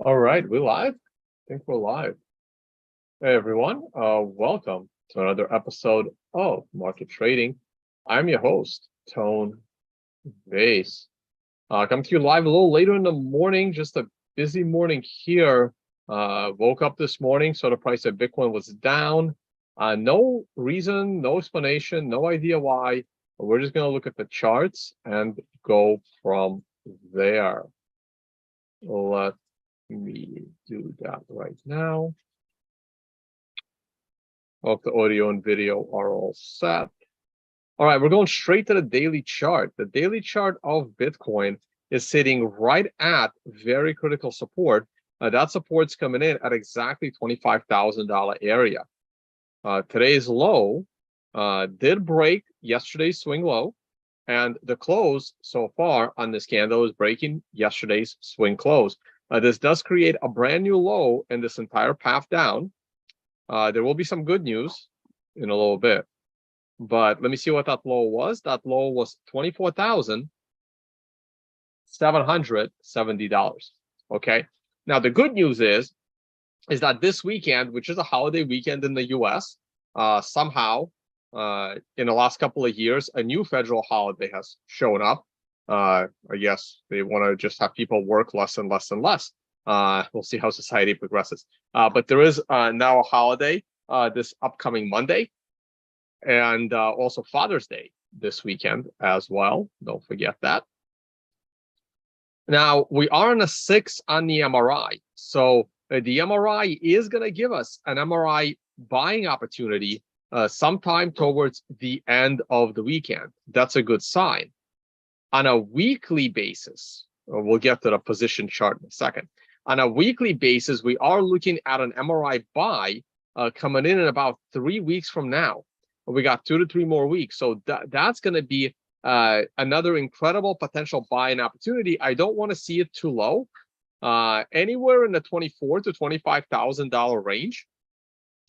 All right, we live? I think we're live. Hey everyone, welcome to another episode of Market Trading. I'm your host, Tone Vays. Come to you live a little later in the morning, just a busy morning here. Woke up this morning, so the price of Bitcoin was down. No reason, no explanation, no idea why. But we're just gonna look at the charts and go from there. Let me do that right now. Hope the audio and video are all set. All right, we're going straight to the daily chart. The daily chart of Bitcoin is sitting right at very critical support. That support's coming in at exactly $25,000 area. Today's low did break yesterday's swing low, and the close so far on this candle is breaking yesterday's swing close. This does create a brand new low in this entire path down. There will be some good news in a little bit, but let me see what that low was. That low was $24,770. Okay. Now the good news is that this weekend, which is a holiday weekend in the U.S., somehow in the last couple of years, a new federal holiday has shown up. I guess they want to just have people work less and less and less. We'll see how society progresses. But there is now a holiday this upcoming Monday, and also Father's Day this weekend as well. Don't forget that. Now, we are on a 6 on the MRI. So the MRI is going to give us an MRI buying opportunity sometime towards the end of the weekend. That's a good sign. On a weekly basis, we'll get to the position chart in a second. On a weekly basis, we are looking at an MRI buy coming in about 3 weeks from now. We got 2 to 3 more weeks. So that's going to be another incredible potential buying opportunity. I don't want to see it too low. Anywhere in the $24,000 to $25,000 range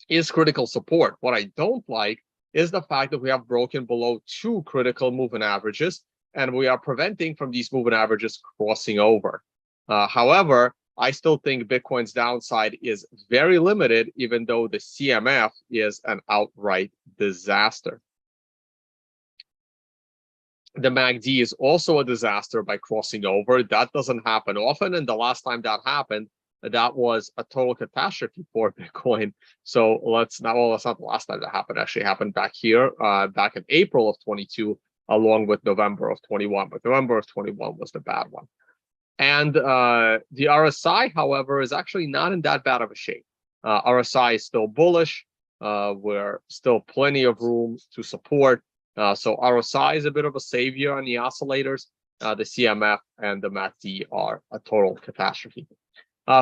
is critical support. What I don't like is the fact that we have broken below 2 critical moving averages, and we are preventing from these moving averages crossing over. However, I still think Bitcoin's downside is very limited, even though the CMF is an outright disaster. The MACD is also a disaster by crossing over. That doesn't happen often, and the last time that happened, that was a total catastrophe for Bitcoin. So that's not the last time that happened. It actually happened back here, back in April of 22, along with November of 21. But November of 21 was the bad one. And the RSI, however, is actually not in that bad of a shape. RSI is still bullish. We're still plenty of room to support. So RSI is a bit of a savior on the oscillators. The CMF and the MACD are a total catastrophe.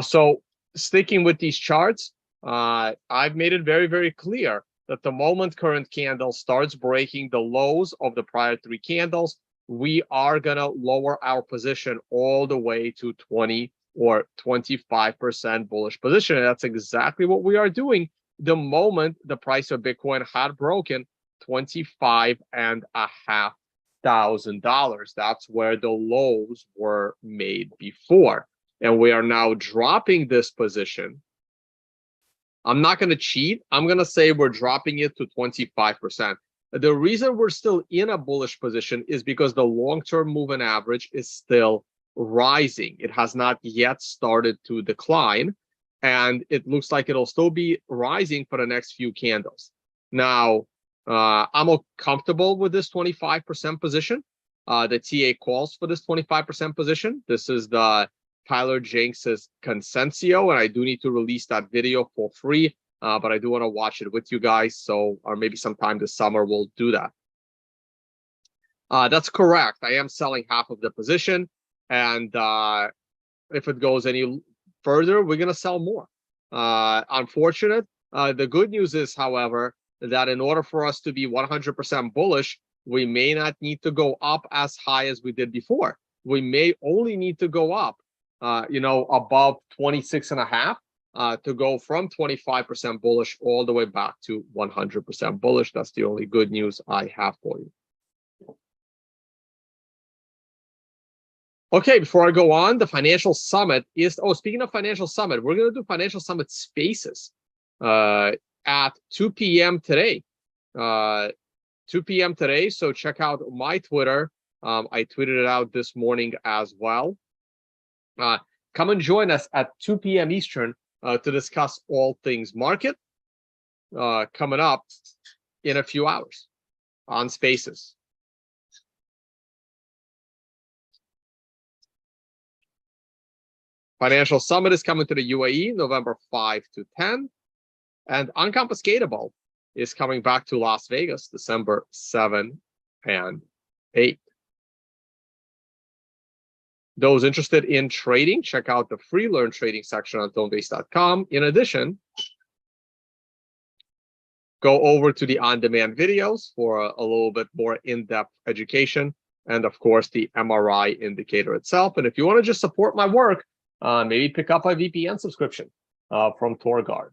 So sticking with these charts, I've made it very, very clear that the moment current candle starts breaking the lows of the prior 3 candles, we are going to lower our position all the way to 20 or 25% bullish position. And that's exactly what we are doing the moment the price of Bitcoin had broken $25,500. That's where the lows were made before. And we are now dropping this position. I'm not going to cheat. I'm going to say we're dropping it to 25%. The reason we're still in a bullish position is because the long-term moving average is still rising. It has not yet started to decline, and it looks like it'll still be rising for the next few candles. Now, I'm comfortable with this 25% position. The TA calls for this 25% position. This is the Tyler Jenks's Consensio, and I do need to release that video for free. But I do want to watch it with you guys, so or maybe sometime this summer we'll do that. That's correct. I am selling half of the position, and if it goes any further, we're going to sell more. Unfortunate. The good news is, however, that in order for us to be 100% bullish, we may not need to go up as high as we did before. We may only need to go up, above 26.5. To go from 25% bullish all the way back to 100% bullish. That's the only good news I have for you. Okay, before I go on, the financial summit is, oh, speaking of financial summit, we're going to do financial summit spaces at 2 p.m. today. 2 p.m. today. So check out my Twitter. I tweeted it out this morning as well. Come and join us at 2 p.m. Eastern to discuss all things market coming up in a few hours on Spaces. Financial Summit is coming to the UAE November 5 to 10. And Unconfiscatable is coming back to Las Vegas December 7 and 8. Those interested in trading, check out the free learn trading section on tonevays.com. In addition, go over to the on-demand videos for a little bit more in-depth education, and of course the MRI indicator itself. And if you want to just support my work, maybe pick up a VPN subscription from TorGuard.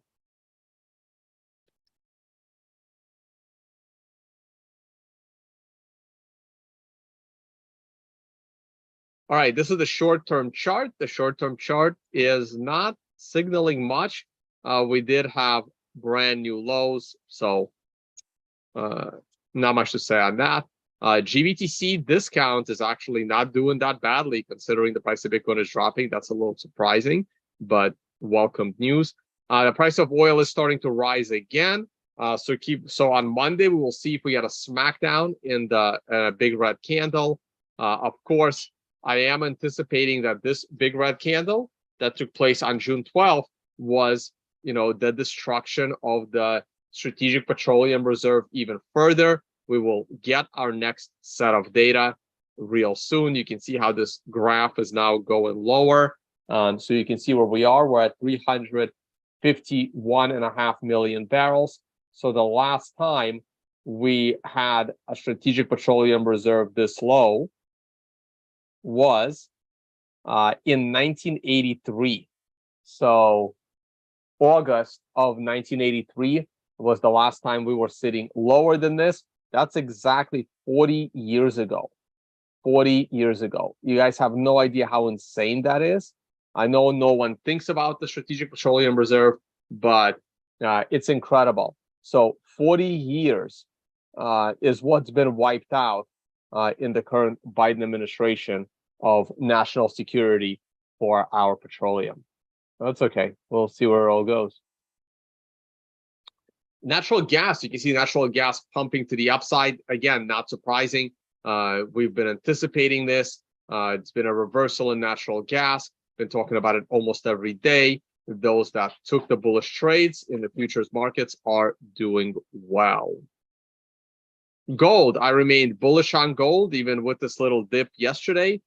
All right, this is the short-term chart. The short-term chart is not signaling much. We did have brand new lows, so not much to say on that. GBTC discount is actually not doing that badly considering the price of Bitcoin is dropping. That's a little surprising, but welcome news. The price of oil is starting to rise again. So on Monday, we will see if we get a smackdown in the big red candle. Of course, I am anticipating that this big red candle that took place on June 12th was, the destruction of the Strategic Petroleum Reserve even further. We will get our next set of data real soon. You can see how this graph is now going lower. So you can see where we are. We're at 351.5 million barrels. So the last time we had a Strategic Petroleum Reserve this low was in 1983. So August of 1983 was the last time we were sitting lower than this. That's exactly 40 years ago. 40 years ago. You guys have no idea how insane that is. I know no one thinks about the Strategic Petroleum Reserve, but it's incredible. So 40 years is what's been wiped out in the current Biden administration of national security for our petroleum. That's okay. We'll see where it all goes. Natural gas, you can see natural gas pumping to the upside. Again, not surprising. We've been anticipating this. It's been a reversal in natural gas. Been talking about it almost every day. Those that took the bullish trades in the futures markets are doing well. Gold, I remained bullish on gold, even with this little dip yesterday.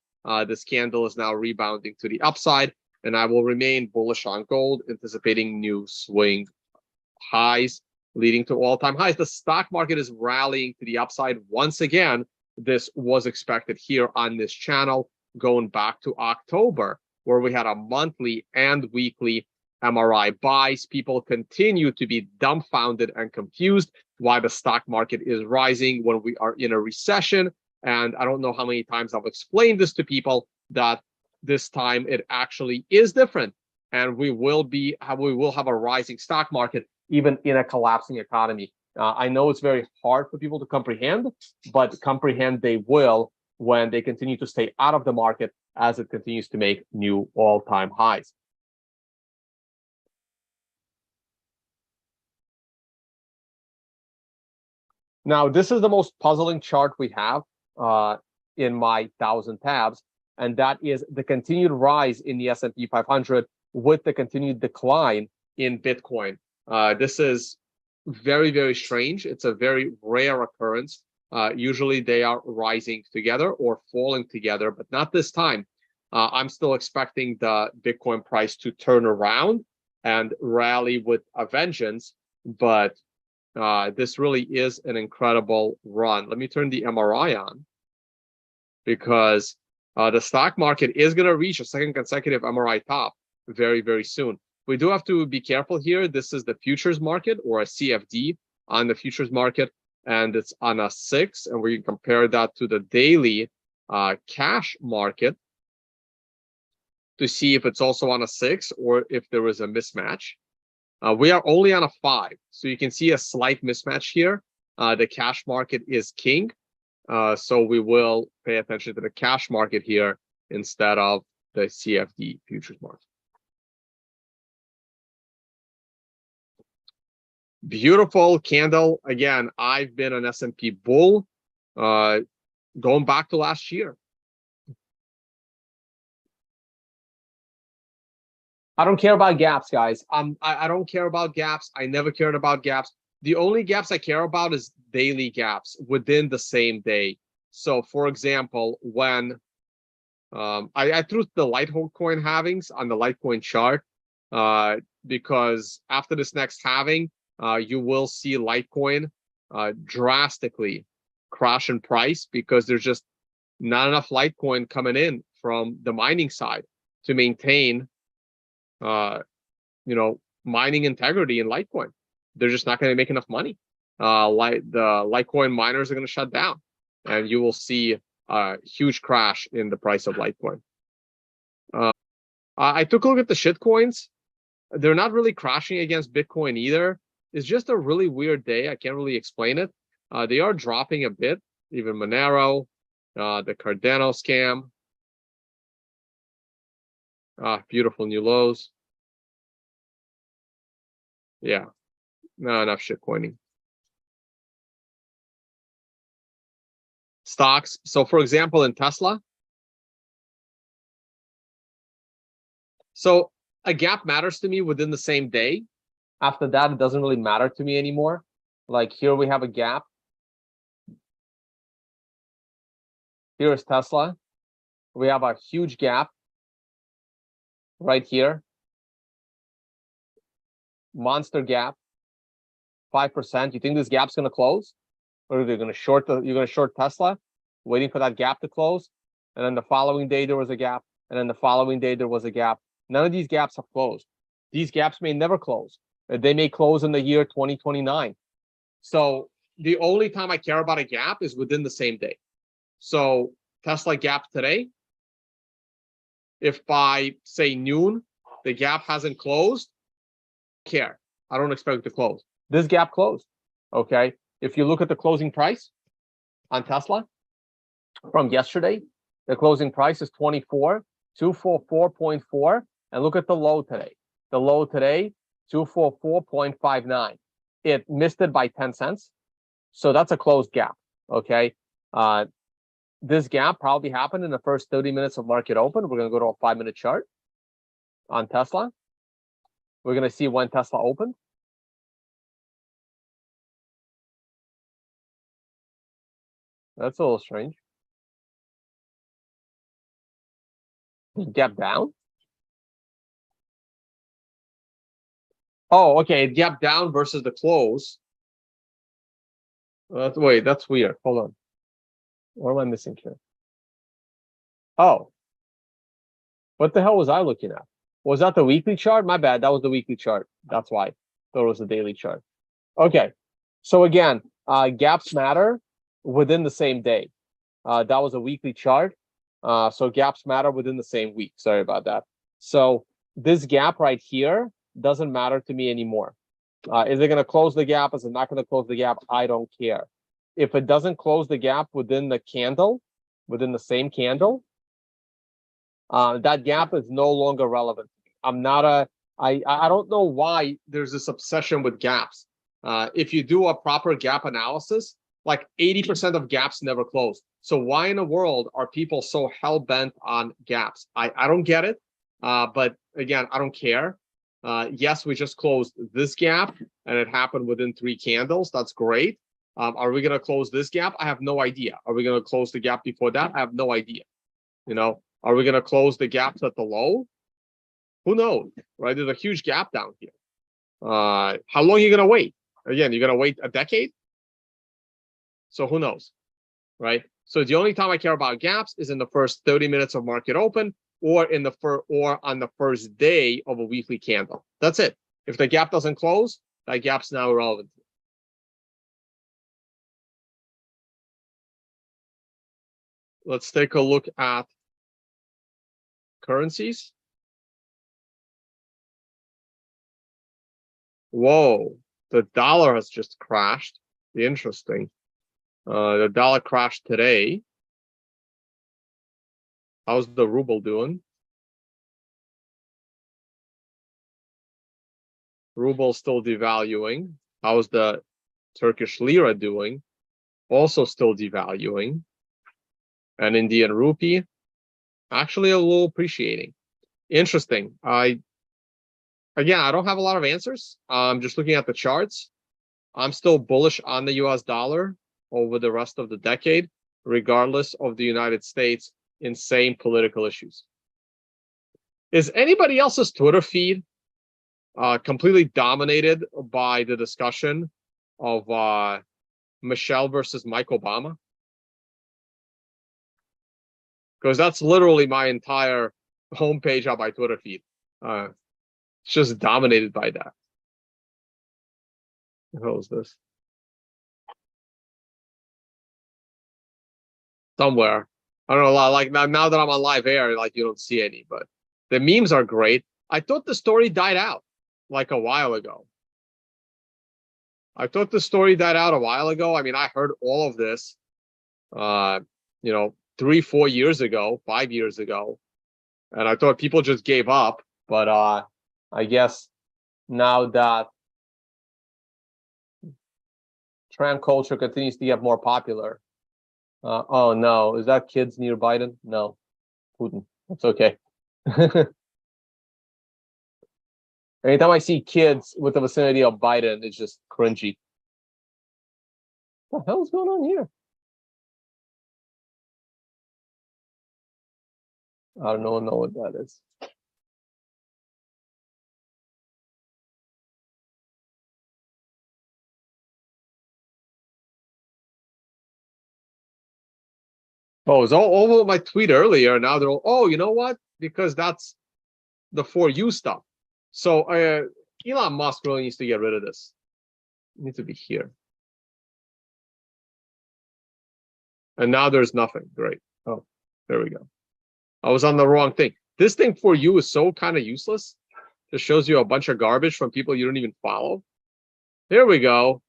This candle is now rebounding to the upside, and I will remain bullish on gold, anticipating new swing highs leading to all-time highs. The stock market is rallying to the upside once again. This was expected here on this channel going back to October, where we had a monthly and weekly MRI buys. People continue to be dumbfounded and confused why the stock market is rising when we are in a recession. And I don't know how many times I've explained this to people that this time it actually is different, and we will have a rising stock market even in a collapsing economy. I know it's very hard for people to comprehend, but comprehend they will when they continue to stay out of the market as it continues to make new all-time highs. Now, this is the most puzzling chart we have in my 1,000 tabs, and that is the continued rise in the S&P 500 with the continued decline in Bitcoin. This is very, very strange. It's a very rare occurrence. Usually they are rising together or falling together, but not this time. I'm still expecting the Bitcoin price to turn around and rally with a vengeance, but this really is an incredible run. Let me turn the MRI on, because the stock market is going to reach a second consecutive MRI top very, very soon. We do have to be careful here. This is the futures market, or a CFD on the futures market, and it's on a 6, and we can compare that to the daily cash market. to see if it's also on a 6 or if there is a mismatch. We are only on a 5, so you can see a slight mismatch here. The cash market is king, so we will pay attention to the cash market here instead of the CFD futures market. Beautiful candle. Again, I've been an S&P bull going back to last year. I don't care about gaps, guys. I don't care about gaps. I never cared about gaps. The only gaps I care about is daily gaps within the same day. So, for example, when I threw the Litecoin halvings on the Litecoin chart because after this next halving, you will see Litecoin drastically crash in price because there's just not enough Litecoin coming in from the mining side to maintain mining integrity in Litecoin. They're just not going to make enough money. The Litecoin miners are going to shut down, and you will see a huge crash in the price of Litecoin. I took a look at the shitcoins. They're not really crashing against Bitcoin either. It's just a really weird day. I can't really explain it. They are dropping a bit. Even Monero, the Cardano scam. Beautiful new lows. Yeah, not enough shitcoining. Stocks. So, for example, in Tesla. So a gap matters to me within the same day. After that, it doesn't really matter to me anymore. Like here we have a gap. Here is Tesla. We have a huge gap right here. Monster gap, 5%. You think this gap's going to close? Or are they going to short you're going to short Tesla, waiting for that gap to close? And then the following day, there was a gap. And then the following day, there was a gap. None of these gaps have closed. These gaps may never close. They may close in the year 2029. So the only time I care about a gap is within the same day. So Tesla gap today, if by, say, noon, the gap hasn't closed, care. I don't expect it to close. This gap closed, okay? If you look at the closing price on Tesla from yesterday, the closing price is 244.4, and look at the low today. The low today, 244.59. It missed it by 10 cents. So that's a closed gap, okay? This gap probably happened in the first 30 minutes of market open. We're going to go to a 5-minute chart on Tesla. We're going to see when Tesla opened. That's a little strange. Gap down. Oh, okay. Gap down versus the close. Wait, that's weird. Hold on. What am I missing here? Oh. What the hell was I looking at? Was that the weekly chart? My bad. That was the weekly chart. That's why. Thought it was the daily chart. Okay. So again, gaps matter within the same day. That was a weekly chart. So gaps matter within the same week. Sorry about that. So this gap right here doesn't matter to me anymore. Is it going to close the gap? Is it not going to close the gap? I don't care. If it doesn't close the gap within the candle, within the same candle, that gap is no longer relevant. I'm not I don't know why there's this obsession with gaps. If you do a proper gap analysis, like 80% of gaps never close. So why in the world are people so hell-bent on gaps? I don't get it. But again, I don't care. Yes, we just closed this gap and it happened within 3 candles. That's great. Are we going to close this gap? I have no idea. Are we going to close the gap before that? I have no idea. Are we going to close the gaps at the low? Who knows, right? There's a huge gap down here. How long are you going to wait? Again, you're going to wait a decade? So who knows, right? So the only time I care about gaps is in the first 30 minutes of market open or on the first day of a weekly candle. That's it. If the gap doesn't close, that gap's now irrelevant. Let's take a look at currencies. Whoa, the dollar has just crashed. Interesting. The dollar crashed today. How's the ruble doing? Ruble still devaluing. How's the Turkish lira doing? Also still devaluing. And Indian rupee, actually a little appreciating. Interesting. Again, I don't have a lot of answers. I'm just looking at the charts. I'm still bullish on the US dollar over the rest of the decade, regardless of the United States' insane political issues. Is anybody else's Twitter feed completely dominated by the discussion of Michelle versus Mike Obama? Because that's literally my entire homepage on my Twitter feed. It's just dominated by that. What the hell is this? Somewhere. I don't know, like now that I'm on live air, like you don't see any, but the memes are great. I thought the story died out like a while ago. I thought the story died out a while ago. I mean, I heard all of this, 3-4 years ago, 5 years ago, and I thought people just gave up. But I guess now that trans culture continues to get more popular. Oh no, is that kids near Biden? No, Putin. That's okay. Anytime I see kids with the vicinity of Biden, it's just cringy. What the hell is going on here? I don't know what that is. Oh, it was all over my tweet earlier. Now they're all, oh, you know what? Because that's the For You stuff. So Elon Musk really needs to get rid of this. It needs to be here. And now there's nothing. Great. Oh, there we go. I was on the wrong thing. This thing For You is so kind of useless. Just shows you a bunch of garbage from people you don't even follow. Here we go.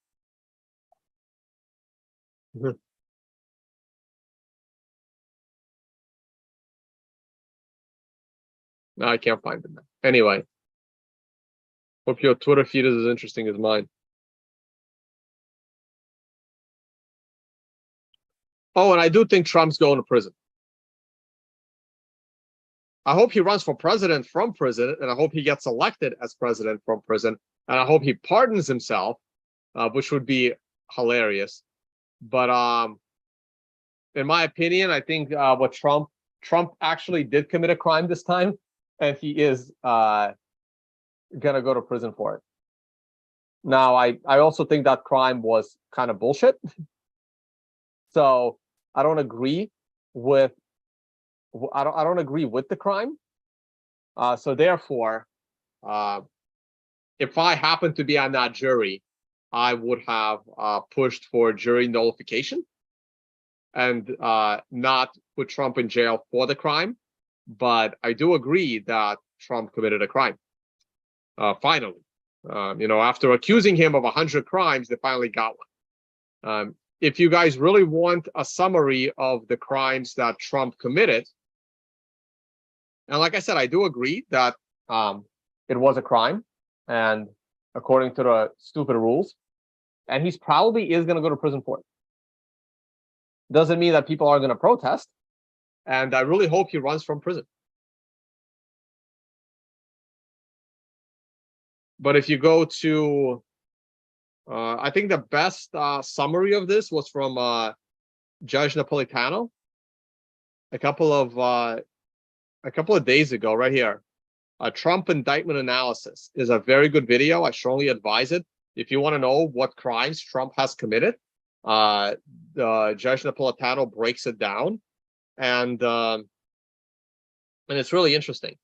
No, I can't find it now. Anyway, hope your Twitter feed is as interesting as mine. Oh, and I do think Trump's going to prison. I hope he runs for president from prison, and I hope he gets elected as president from prison, and I hope he pardons himself, which would be hilarious. But in my opinion, I think what Trump actually did commit a crime this time, and he is gonna go to prison for it. Now, I also think that crime was kind of bullshit. So I don't agree with I don't agree with the crime. So therefore, if I happen to be on that jury, I would have pushed for jury nullification and not put Trump in jail for the crime. But I do agree that Trump committed a crime. Finally, after accusing him of 100 crimes, they finally got one. If you guys really want a summary of the crimes that Trump committed, and like I said, I do agree that it was a crime, and according to the stupid rules, and he's probably is going to go to prison for it. Doesn't mean that people are going to protest, and I really hope he runs from prison. But if you go to, I think the best summary of this was from Judge Napolitano a couple of days ago, right here. Trump indictment analysis is a very good video. I strongly advise it. If you want to know what crimes Trump has committed, Judge Napolitano breaks it down, and it's really interesting.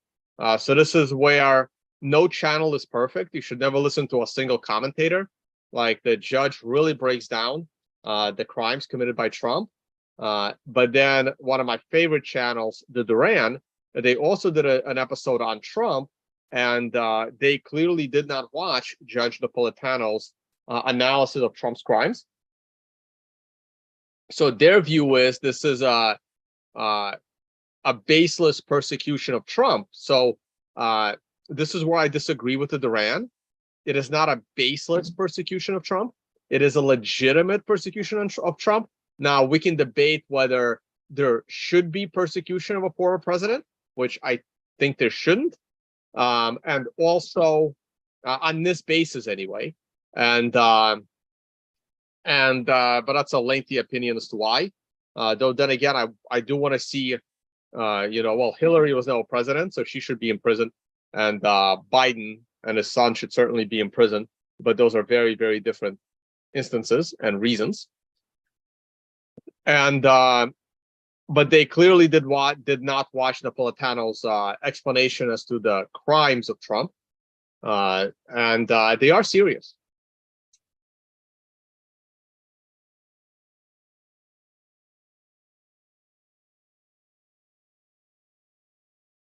So this is where no channel is perfect. You should never listen to a single commentator. Like, the judge really breaks down the crimes committed by Trump. But then one of my favorite channels, the Duran, they also did an episode on Trump, And they clearly did not watch Judge Napolitano's analysis of Trump's crimes. So their view is this is a baseless persecution of Trump. So this is where I disagree with the Duran. It is not a baseless persecution of Trump. It is a legitimate persecution of Trump. Now, we can debate whether there should be persecution of a former president, which I think there shouldn't. And also on this basis anyway. But that's a lengthy opinion as to why. Though then again, I do want to see, well, Hillary was now president, so she should be in prison, and Biden and his son should certainly be in prison. But those are very, very different instances and reasons. And but they clearly did not watch Napolitano's explanation as to the crimes of Trump, and they are serious.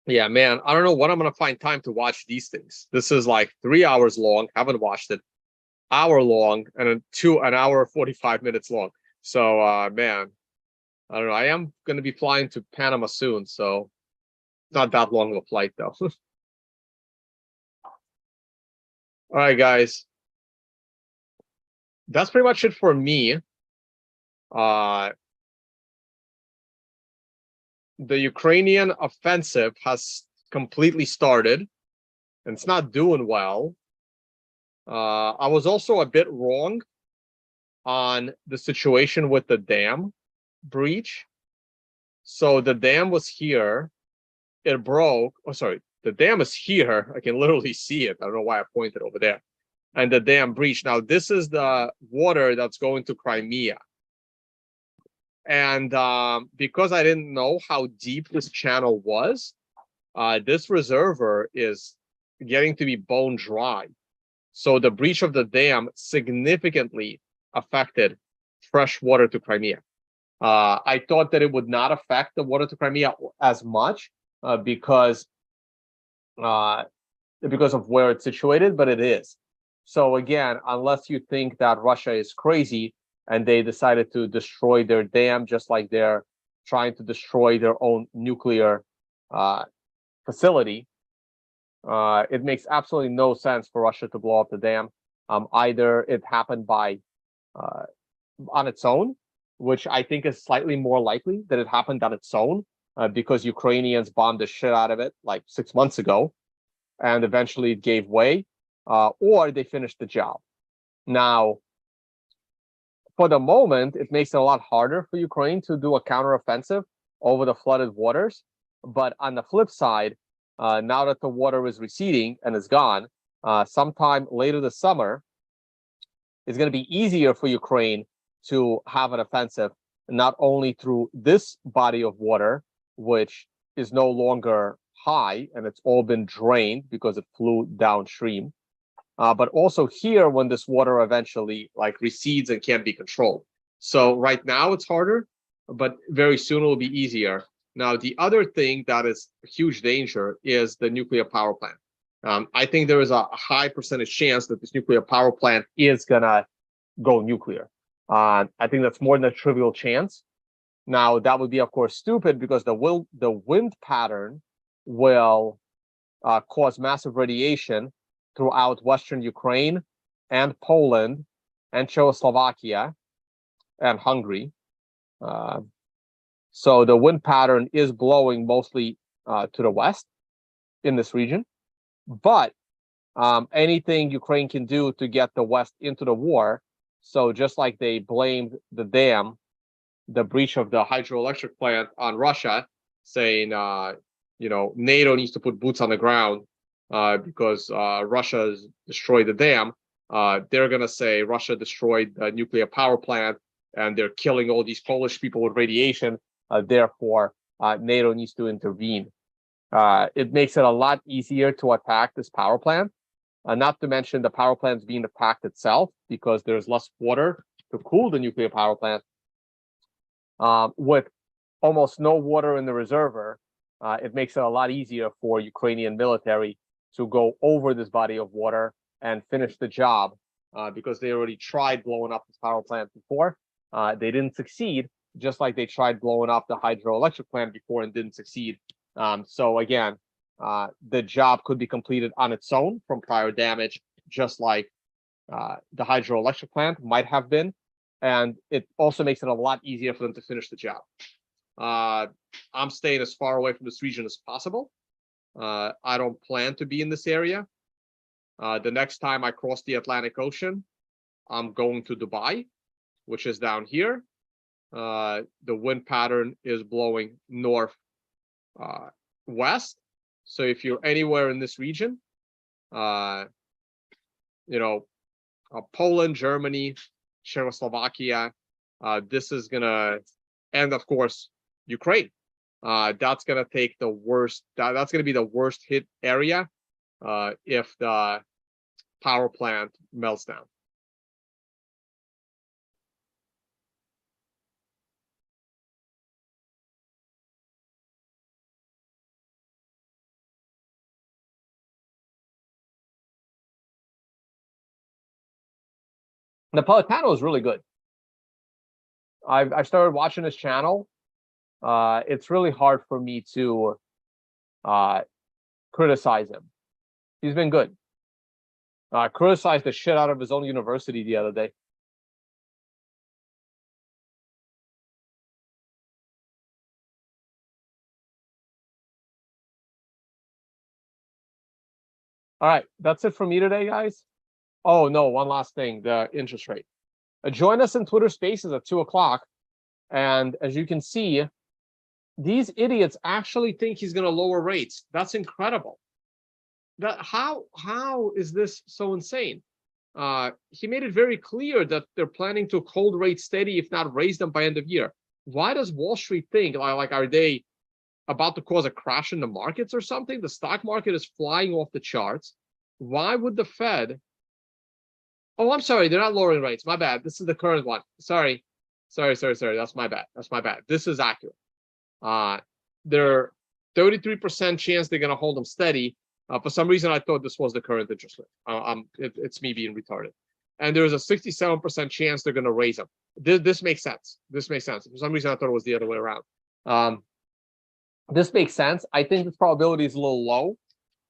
Yeah, man, I don't know when I'm gonna find time to watch these things. This is like 3 hours long. Haven't watched it. Hour long and an hour 45 minutes long. So man, I don't know. I am going to be flying to Panama soon, so not that long of a flight though. All right, guys. That's pretty much it for me. The Ukrainian offensive has completely started, and it's not doing well. I was also a bit wrong on the situation with the dam breach. So the dam was here, it broke. Oh, sorry, the dam is here. I can literally see it. I don't know why I pointed over there. And the dam breach. Now, this is the water that's going to Crimea. And because I didn't know how deep this channel was, this reservoir is getting to be bone dry. So the breach of the dam significantly affected fresh water to Crimea. I thought that it would not affect the water to Crimea as much because of where it's situated, but it is. So again, unless you think that Russia is crazy and they decided to destroy their dam just like they're trying to destroy their own nuclear facility, it makes absolutely no sense for Russia to blow up the dam. Either it happened by on its own, which I think is slightly more likely that it happened on its own because Ukrainians bombed the shit out of it like 6 months ago, and eventually it gave way, or they finished the job. Now, for the moment, it makes it a lot harder for Ukraine to do a counteroffensive over the flooded waters. But on the flip side, now that the water is receding and is gone, sometime later this summer, it's going to be easier for Ukraine to have an offensive, not only through this body of water, which is no longer high and it's all been drained because it flew downstream, but also here when this water eventually like recedes and can't be controlled. So right now it's harder, but very soon it will be easier. Now, the other thing that is a huge danger is the nuclear power plant. I think there is a high percentage chance that this nuclear power plant is gonna go nuclear. I think that's more than a trivial chance. Now, that would be, of course, stupid because the wind pattern will cause massive radiation throughout Western Ukraine and Poland and Czechoslovakia and Hungary. So the wind pattern is blowing mostly to the west in this region. But anything Ukraine can do to get the West into the war, so just like they blamed the dam, the breach of the hydroelectric plant on Russia, saying, NATO needs to put boots on the ground because Russia has destroyed the dam. They're going to say Russia destroyed the nuclear power plant and they're killing all these Polish people with radiation. Therefore, NATO needs to intervene. It makes it a lot easier to attack this power plant, not to mention the power plant is being attacked itself because there's less water to cool the nuclear power plant. With almost no water in the reservoir, it makes it a lot easier for Ukrainian military to go over this body of water and finish the job, because they already tried blowing up this power plant before. They didn't succeed, just like they tried blowing up the hydroelectric plant before and didn't succeed. So again, the job could be completed on its own from prior damage, just like the hydroelectric plant might have been. And it also makes it a lot easier for them to finish the job. I'm staying as far away from this region as possible. I don't plan to be in this area. The next time I cross the Atlantic Ocean, I'm going to Dubai, which is down here. The wind pattern is blowing north west. So if you're anywhere in this region, Poland, Germany, Czechoslovakia, this is gonna, and of course Ukraine. That's gonna take the worst. That's gonna be the worst hit area if the power plant melts down. Napolitano is really good. I've started watching his channel. It's really hard for me to criticize him. He's been good. Criticized the shit out of his own university the other day. All right, that's it for me today, guys. Oh no, one last thing: the interest rate. Join us in Twitter Spaces at 2 o'clock, and as you can see, these idiots actually think he's going to lower rates. That's incredible. How is this so insane? He made it very clear that they're planning to hold rates steady, if not raise them by end of year. Why does Wall Street think like are they about to cause a crash in the markets or something? The stock market is flying off the charts. Why would the Fed? Oh, I'm sorry, they're not lowering rates. My bad. This is the current one. Sorry. That's my bad. This is accurate. They're 33% chance they're going to hold them steady. For some reason, I thought this was the current interest rate. It's me being retarded. And there's a 67% chance they're going to raise them. This makes sense. This makes sense. For some reason, I thought it was the other way around. This makes sense. I think this probability is a little low.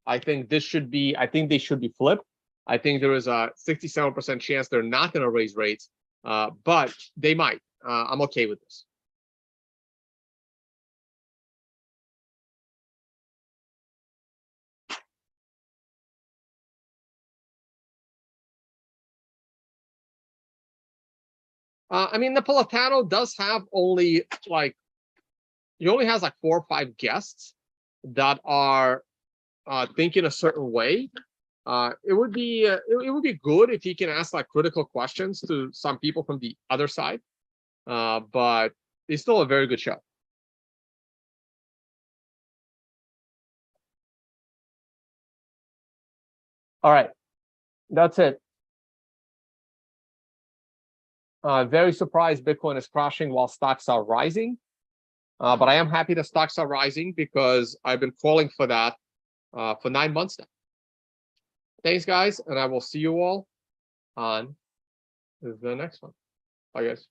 I think they should be flipped. I think there is a 67% chance they're not going to raise rates, but they might. I'm okay with this. I mean, Napolitano does have only he only has like 4 or 5 guests that are thinking a certain way. It would be good if he can ask like critical questions to some people from the other side. But it's still a very good show. All right, that's it. Very surprised Bitcoin is crashing while stocks are rising. But I am happy that stocks are rising because I've been calling for that for 9 months now. Thanks, guys, and I will see you all on the next one. Bye, guys.